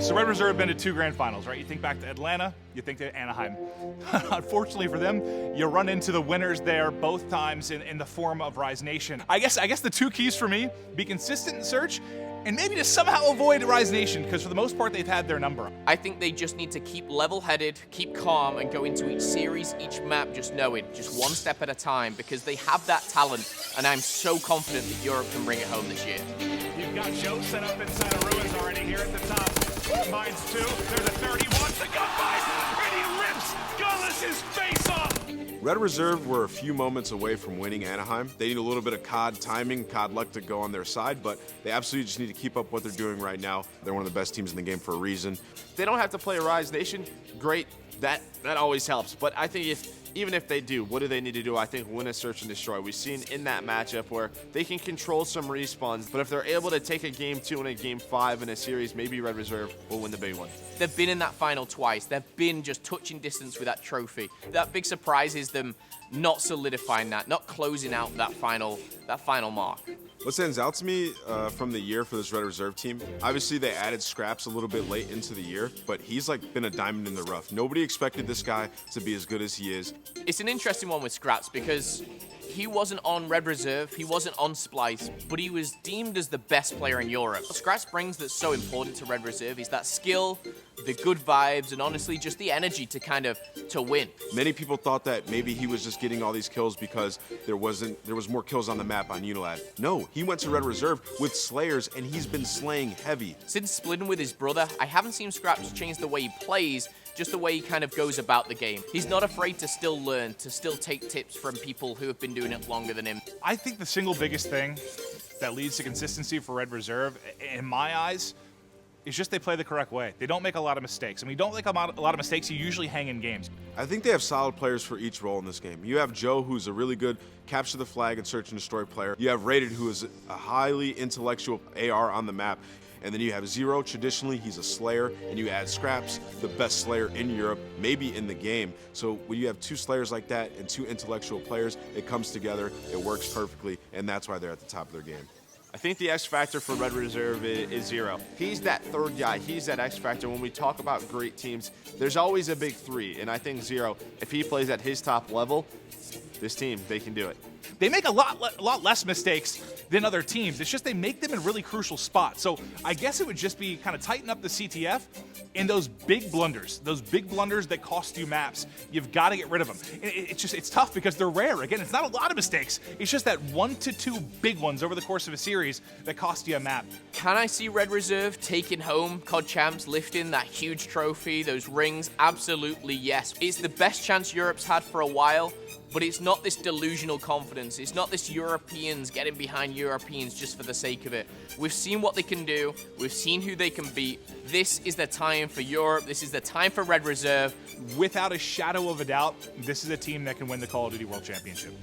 So Red Reserve have been to 2 grand finals, right? You think back to Atlanta, you think to Anaheim. Unfortunately for them, you run into the winners there both times in the form of Rise Nation. I guess the 2 keys for me, be consistent in search, and maybe to somehow avoid Rise Nation, because for the most part, they've had their number. I think they just need to keep level-headed, keep calm, and go into each series, each map, just knowing, just one step at a time, because they have that talent, and I'm so confident that Europe can bring it home this year. You've got Joe set up inside of Ruins already here at the top. Mines 2, there's a 30, wants the gunfight, and he rips Gullis' face off! Red Reserve were a few moments away from winning Anaheim. They need a little bit of COD timing, COD luck to go on their side, but they absolutely just need to keep up what they're doing right now. They're one of the best teams in the game for a reason. They don't have to play Rise Nation. Great, that always helps. But I think even if they do, what do they need to do? I think win a search and destroy. We've seen in that matchup where they can control some respawns, but if they're able to take a game 2 and a game 5 in a series, maybe Red Reserve will win the big one. They've been in that final twice. They've been just touching distance with that trophy. That big surprise is them not solidifying that, not closing out that final mark. What stands out to me from the year for this Red Reserve team, obviously they added Scraps a little bit late into the year, but he's like been a diamond in the rough. Nobody expected this guy to be as good as he is. It's an interesting one with Scraps because he wasn't on Red Reserve, he wasn't on Splice, but he was deemed as the best player in Europe. What Scraps brings that's so important to Red Reserve is that skill, the good vibes, and honestly just the energy to win. Many people thought that maybe he was just getting all these kills because there was more kills on the map on Unilad. No, he went to Red Reserve with Slayers and he's been slaying heavy. Since splitting with his brother, I haven't seen Scraps change the way he plays, just the way he kind of goes about the game. He's not afraid to still learn, to still take tips from people who have been doing it longer than him. I think the single biggest thing that leads to consistency for Red Reserve, in my eyes, is just they play the correct way. They don't make a lot of mistakes. I mean, you don't make a lot of mistakes, you usually hang in games. I think they have solid players for each role in this game. You have Joe, who's a really good capture the flag and search and destroy player. You have Rated, who is a highly intellectual AR on the map. And then you have Zero, traditionally he's a Slayer, and you add Scraps, the best Slayer in Europe, maybe in the game. So when you have 2 Slayers like that and 2 intellectual players, it comes together, it works perfectly, and that's why they're at the top of their game. I think the X factor for Red Reserve is Zero. He's that third guy. He's that X factor. When we talk about great teams, there's always a big 3. And I think Zero, if he plays at his top level, this team, they can do it. They make a lot less mistakes than other teams. It's just they make them in really crucial spots. So I guess it would just be kind of tighten up the CTF in those big blunders that cost you maps. You've got to get rid of them. It's tough because they're rare. Again, it's not a lot of mistakes. It's just that 1 to 2 big ones over the course of a series that cost you a map. Can I see Red Reserve taking home COD Champs, lifting that huge trophy, those rings? Absolutely yes. It's the best chance Europe's had for a while. But it's not this delusional confidence. It's not this Europeans getting behind Europeans just for the sake of it. We've seen what they can do. We've seen who they can beat. This is the time for Europe. This is the time for Red Reserve. Without a shadow of a doubt, this is a team that can win the Call of Duty World Championship.